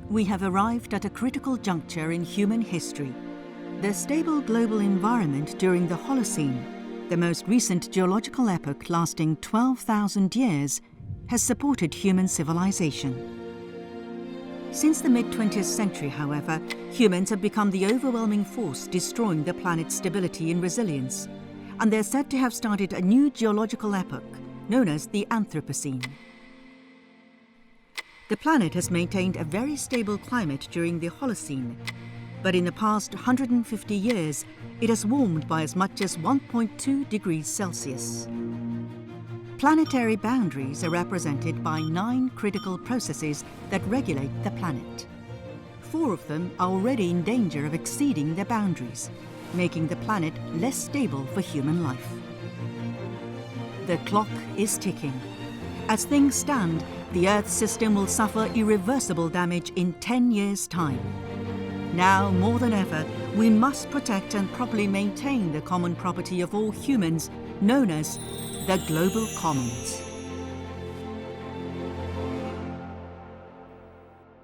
We have arrived at a critical juncture in human history. The stable global environment during the Holocene, the most recent geological epoch lasting 12,000 years, has supported human civilization. Since the mid-20th century, however, humans have become the overwhelming force destroying the planet's stability and resilience, and they're said to have started a new geological epoch known as the Anthropocene. The planet has maintained a very stable climate during the Holocene, but in the past 150 years, it has warmed by as much as 1.2 degrees Celsius. Planetary boundaries are represented by 9 critical processes that regulate the planet. 4 of them are already in danger of exceeding their boundaries, making the planet less stable for human life. The clock is ticking. As things stand, the Earth system will suffer irreversible damage in 10 years' time. Now, more than ever, we must protect and properly maintain the common property of all humans, known as the global commons.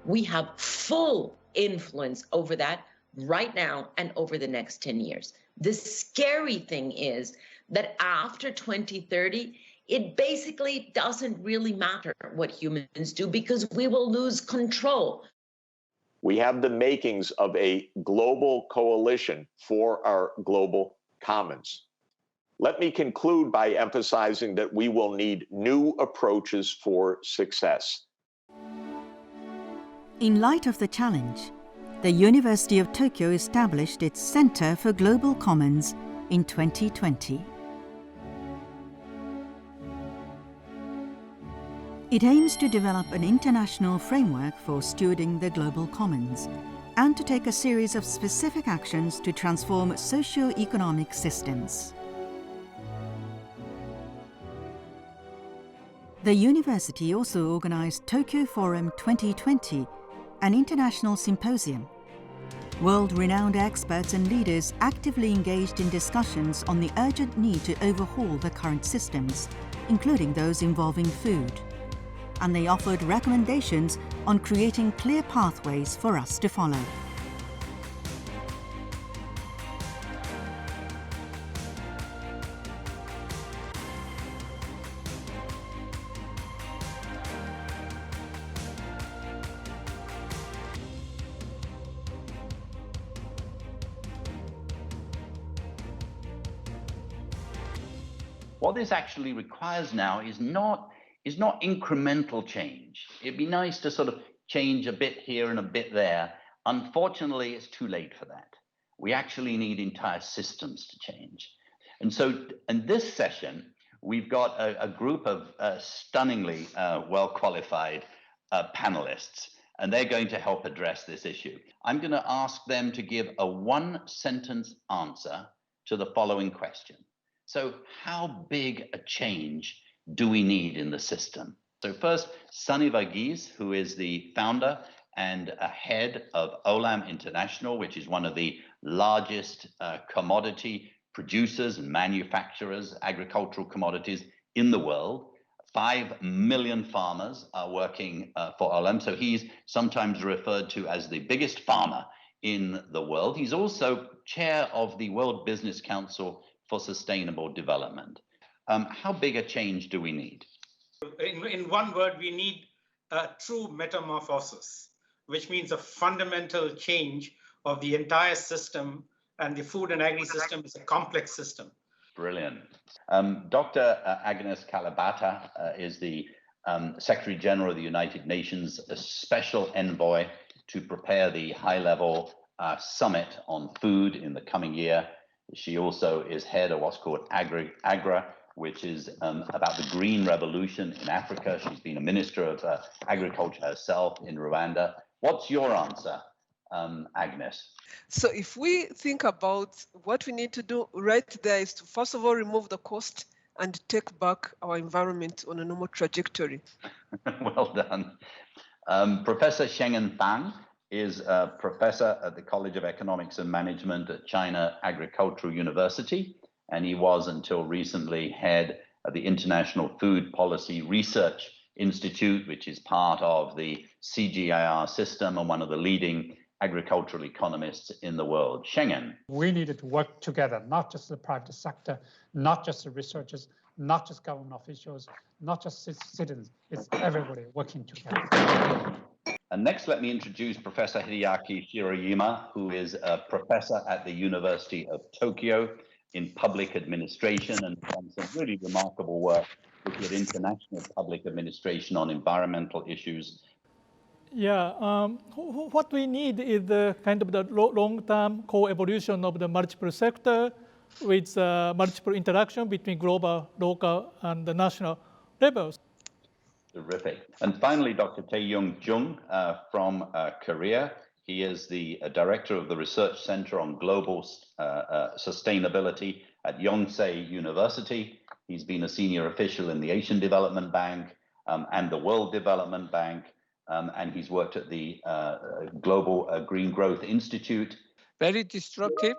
We have full influence over that right now and over the next 10 years. The scary thing is that after 2030, it basically doesn't really matter what humans do because we will lose control. We have the makings of a global coalition for our global commons. Let me conclude by emphasizing that we will need new approaches for success. In light of the challenge, the University of Tokyo established its Center for Global Commons in 2020. It aims to develop an international framework for stewarding the global commons and to take a series of specific actions to transform socio-economic systems. The university also organized Tokyo Forum 2020, an international symposium. World-renowned experts and leaders actively engaged in discussions on the urgent need to overhaul the current systems, including those involving food. And they offered recommendations on creating clear pathways for us to follow. What this actually requires now is not incremental change. It'd be nice to sort of change a bit here and a bit there. Unfortunately, it's too late for that. We actually need entire systems to change. And so in this session, we've got a group of stunningly well-qualified panelists, and they're going to help address this issue. I'm going to ask them to give a one-sentence answer to the following question. So how big a change do we need in the system? So first, Sunny Varghese, who is the founder and a head of Olam International, which is one of the largest commodity producers and manufacturers, agricultural commodities in the world. 5 million farmers are working for Olam. So he's sometimes referred to as the biggest farmer in the world. He's also chair of the World Business Council for Sustainable Development. How big a change do we need? In one word, we need a true metamorphosis, which means a fundamental change of the entire system, and the food and agri system is a complex system. Brilliant. Dr. Agnes Kalibata is the Secretary General of the United Nations, a special envoy to prepare the high-level summit on food in the coming year. She also is head of what's called AGRA, which is about the green revolution in Africa. She's been a minister of agriculture herself in Rwanda. What's your answer, Agnes? So if we think about what we need to do right there is to first of all remove the cost and take back our environment on a normal trajectory. Well done. Professor Shengen Fang is a professor at the College of Economics and Management at China Agricultural University, and he was until recently head of the International Food Policy Research Institute, which is part of the CGIAR system and one of the leading agricultural economists in the world. Schengen. We needed to work together, not just the private sector, not just the researchers, not just government officials, not just citizens. It's everybody working together. And next, let me introduce Professor Hideaki Shirayama, who is a professor at the University of Tokyo in public administration and done some really remarkable work looking at international public administration on environmental issues. Yeah, what we need is the kind of the long-term co-evolution of the multiple sector with multiple interaction between global, local, and the national levels. Terrific. And finally, Dr. Tae-Young Jung from Korea. He is the director of the Research Center on Global Sustainability at Yonsei University. He's been a senior official in the Asian Development Bank and the World Development Bank. And he's worked at the Global Green Growth Institute. Very destructive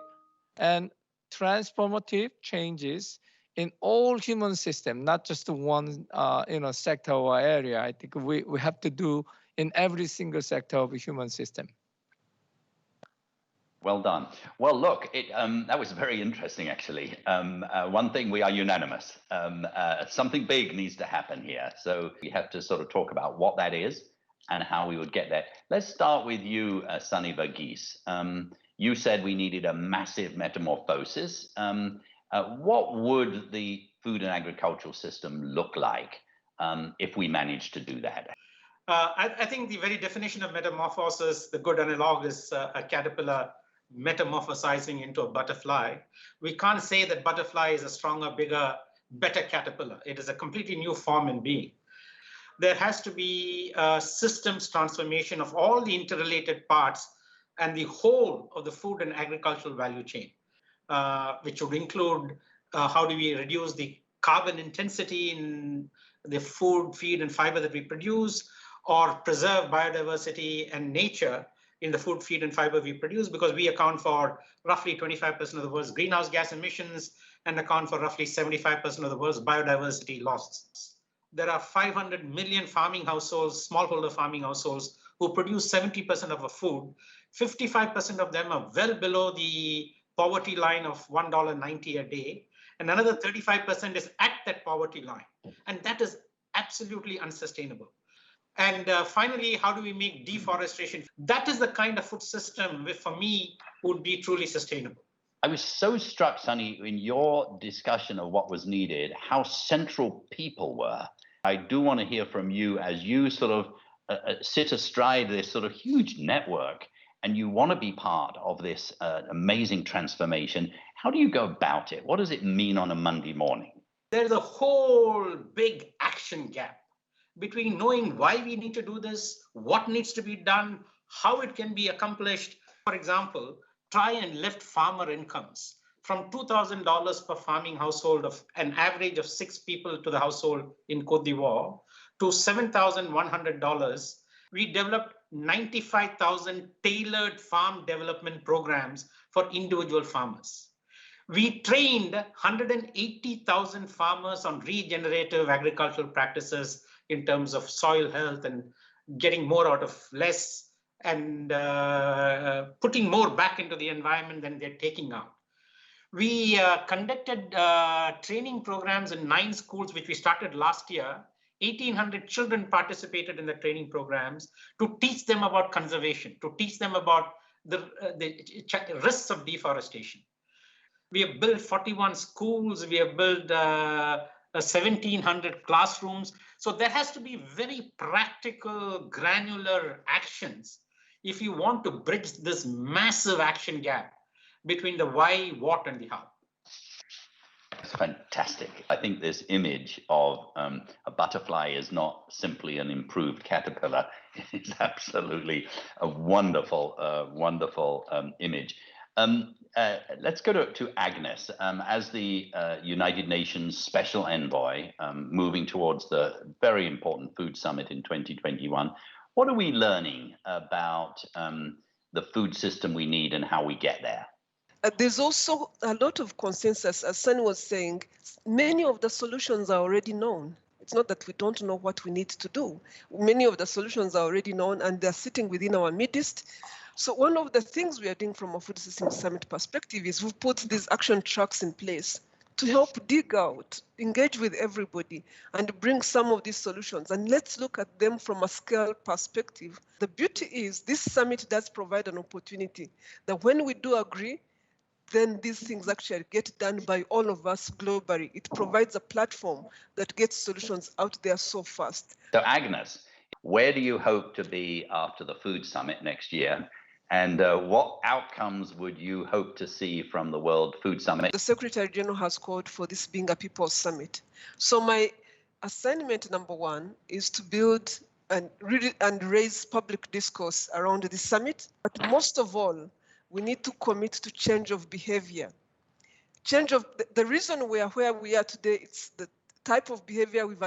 and transformative changes in all human system, not just one sector or area. I think we have to do in every single sector of the human system. Well done. Well, look, that was very interesting, actually. One thing, we are unanimous. Something big needs to happen here. So we have to sort of talk about what that is and how we would get there. Let's start with you, Sunny Verghese. You said we needed a massive metamorphosis. What would the food and agricultural system look like if we managed to do that? I think the very definition of metamorphosis, the good analog is a caterpillar metamorphosizing into a butterfly. We can't say that butterfly is a stronger, bigger, better caterpillar. It is a completely new form and being. There has to be a systems transformation of all the interrelated parts and the whole of the food and agricultural value chain, which would include how do we reduce the carbon intensity in the food, feed, and fiber that we produce, or preserve biodiversity and nature in the food, feed, and fiber we produce, because we account for roughly 25% of the world's greenhouse gas emissions and account for roughly 75% of the world's biodiversity loss. There are 500 million farming households, smallholder farming households, who produce 70% of our food. 55% of them are well below the poverty line of $1.90 a day. And another 35% is at that poverty line. And that is absolutely unsustainable. And finally, how do we make deforestation? That is the kind of food system which, for me, would be truly sustainable. I was so struck, Sunny, in your discussion of what was needed, how central people were. I do want to hear from you as you sort of sit astride this sort of huge network and you want to be part of this amazing transformation. How do you go about it? What does it mean on a Monday morning? There's a whole big action gap between knowing why we need to do this, what needs to be done, how it can be accomplished. For example, try and lift farmer incomes from $2,000 per farming household of an average of 6 people to the household in Côte d'Ivoire to $7,100. We developed 95,000 tailored farm development programs for individual farmers. We trained 180,000 farmers on regenerative agricultural practices in terms of soil health and getting more out of less and putting more back into the environment than they're taking out. We conducted training programs in 9 schools, which we started last year. 1,800 children participated in the training programs to teach them about conservation, to teach them about the risks of deforestation. We have built 41 schools. We have built 1,700 classrooms. So there has to be very practical, granular actions if you want to bridge this massive action gap between the why, what, and the how. It's fantastic. I think this image of a butterfly is not simply an improved caterpillar. It's absolutely a wonderful, wonderful image. Let's go to Agnes. As the United Nations Special Envoy, moving towards the very important Food Summit in 2021, what are we learning about the food system we need and how we get there? There's also a lot of consensus, as Sunny was saying. Many of the solutions are already known. It's not that we don't know what we need to do. Many of the solutions are already known and they're sitting within our midst. So one of the things we are doing from a Food Systems Summit perspective is we've put these action tracks in place to help dig out, engage with everybody, and bring some of these solutions. And let's look at them from a scale perspective. The beauty is this summit does provide an opportunity that when we do agree, then these things actually get done by all of us globally. It provides a platform that gets solutions out there so fast. So Agnes, where do you hope to be after the Food Summit next year? And what outcomes would you hope to see from the World Food Summit? The Secretary General has called for this being a People's Summit. So my assignment number one is to build and raise public discourse around the summit. But most of all, we need to commit to change of behavior. The reason we are where we are today, it's the type of behavior we've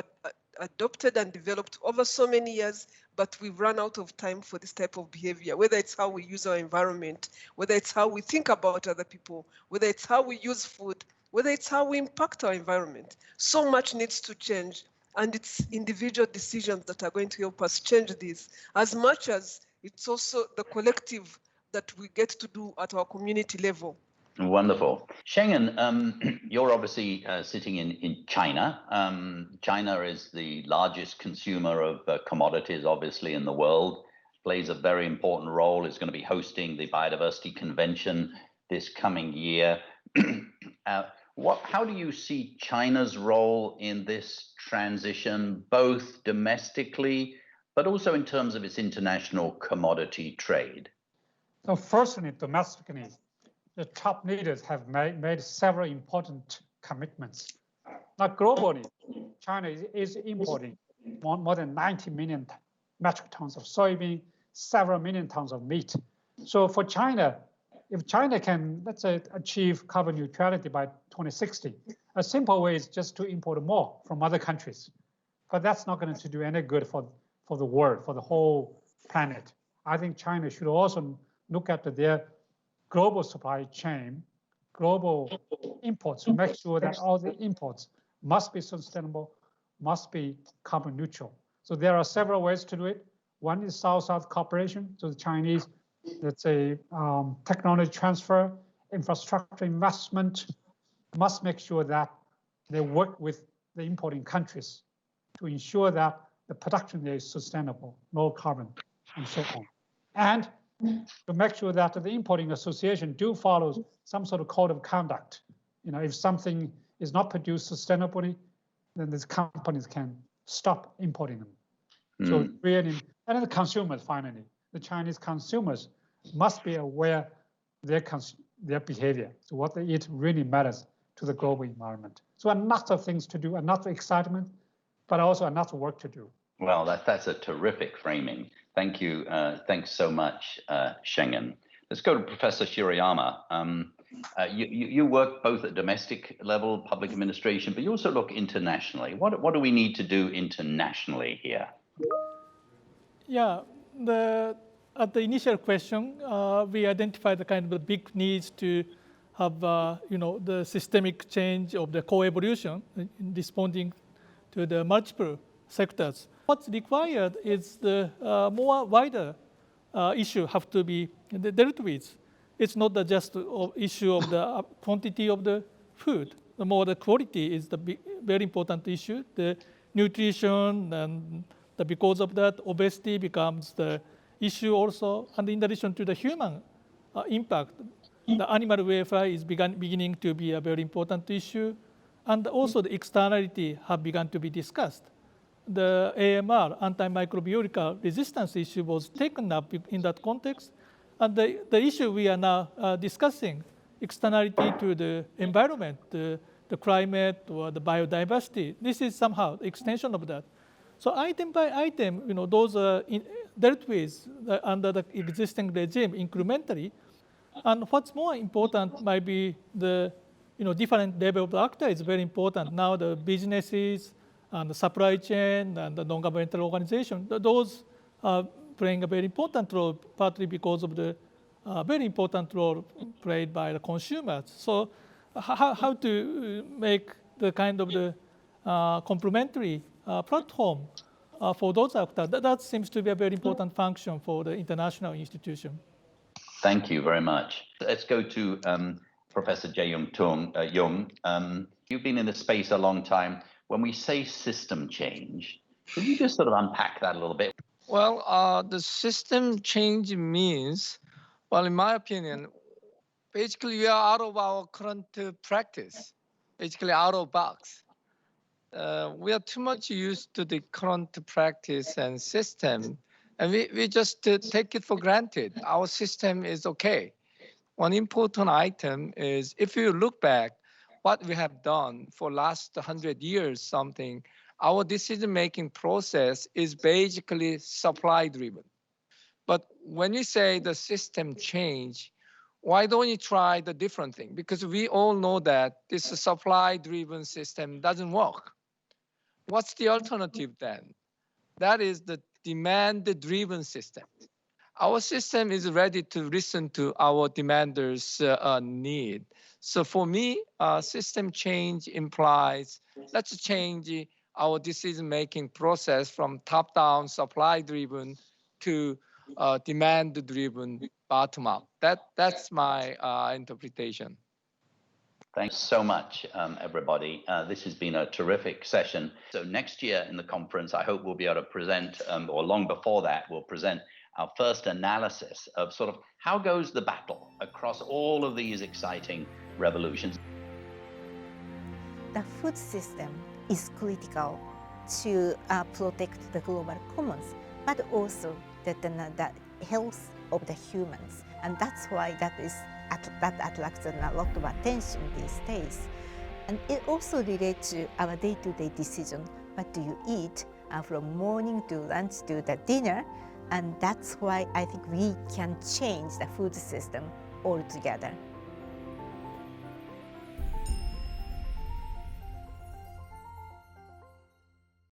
adopted and developed over so many years, but we've run out of time for this type of behavior, whether it's how we use our environment, whether it's how we think about other people, whether it's how we use food, whether it's how we impact our environment. So much needs to change, and it's individual decisions that are going to help us change this, as much as it's also the collective that we get to do at our community level. Wonderful. Shengen, you're obviously sitting in China. China is the largest consumer of commodities, obviously, in the world, plays a very important role. It's going to be hosting the Biodiversity Convention this coming year. How do you see China's role in this transition, both domestically, but also in terms of its international commodity trade? So firstly, domestically, the top leaders have made several important commitments. Now, globally, China is importing more than 90 million metric tons of soybean, several million tons of meat. So for China, if China can, let's say, achieve carbon neutrality by 2060, a simple way is just to import more from other countries. But that's not going to do any good for the world, for the whole planet. I think China should also look at their global supply chain, global imports, to make sure that all the imports must be sustainable, must be carbon neutral. So there are several ways to do it. One is South-South cooperation. So the Chinese, let's say, technology transfer, infrastructure investment, must make sure that they work with the importing countries to ensure that the production there is sustainable, low carbon, and so on. And to make sure that the importing association do follow some sort of code of conduct. You know, if something is not produced sustainably, then these companies can stop importing them. So really, and then the consumers, finally, the Chinese consumers must be aware of their behavior. So what they eat really matters to the global environment. So a lot of things to do, a lot of excitement, but also a lot of work to do. Well, that's a terrific framing. Thank you. Thanks so much, Shengen. Let's go to Professor Shirayama. You work both at domestic level, public administration, but you also look internationally. What do we need to do internationally here? Yeah, at the initial question, we identified the kind of the big needs to have, the systemic change of the co-evolution in responding to the multiple sectors. What's required is the more wider issue have to be dealt with. It's not just the issue of the quantity of the food. The more the quality is the very important issue. The nutrition and because of that, obesity becomes the issue also. And in addition to the human impact, the animal welfare is beginning to be a very important issue. And also the externality have begun to be discussed. The AMR, antimicrobial resistance issue, was taken up in that context. And the issue we are now discussing, externality to the environment, the climate or the biodiversity, this is somehow the extension of that. So item by item, those are dealt with under the existing regime incrementally. And what's more important might be the different level of actor is very important. Now the businesses and the supply chain and the non-governmental organization, those are playing a very important role, partly because of the very important role played by the consumers. So how to make the kind of the complementary platform for those actors. That seems to be a very important function for the international institution. Thank you very much. Let's go to Professor Jae-Young. You've been in the space a long time. When we say system change, could you just sort of unpack that a little bit? Well, the system change means, well, in my opinion, basically we are out of our current practice, basically out of box. We are too much used to the current practice and system, and we just take it for granted. Our system is okay. One important item is, if you look back, what we have done for last 100 years, something, our decision-making process is basically supply-driven. But when we say the system change, why don't you try the different thing? Because we all know that this supply-driven system doesn't work. What's the alternative then? That is the demand-driven system. Our system is ready to listen to our demanders' need. So for me, system change implies let's change our decision-making process from top-down, supply-driven to demand-driven, bottom-up. That's my interpretation. Thanks so much, everybody. This has been a terrific session. So next year in the conference, I hope we'll be able to present, or long before that, we'll present our first analysis of sort of how goes the battle across all of these exciting revolutions. The food system is critical to protect the global commons, but also the health of the humans. And that's why that attracts a lot of attention these days. And it also relates to our day-to-day decision. What do you eat from morning to lunch to the dinner? And that's why I think we can change the food system altogether.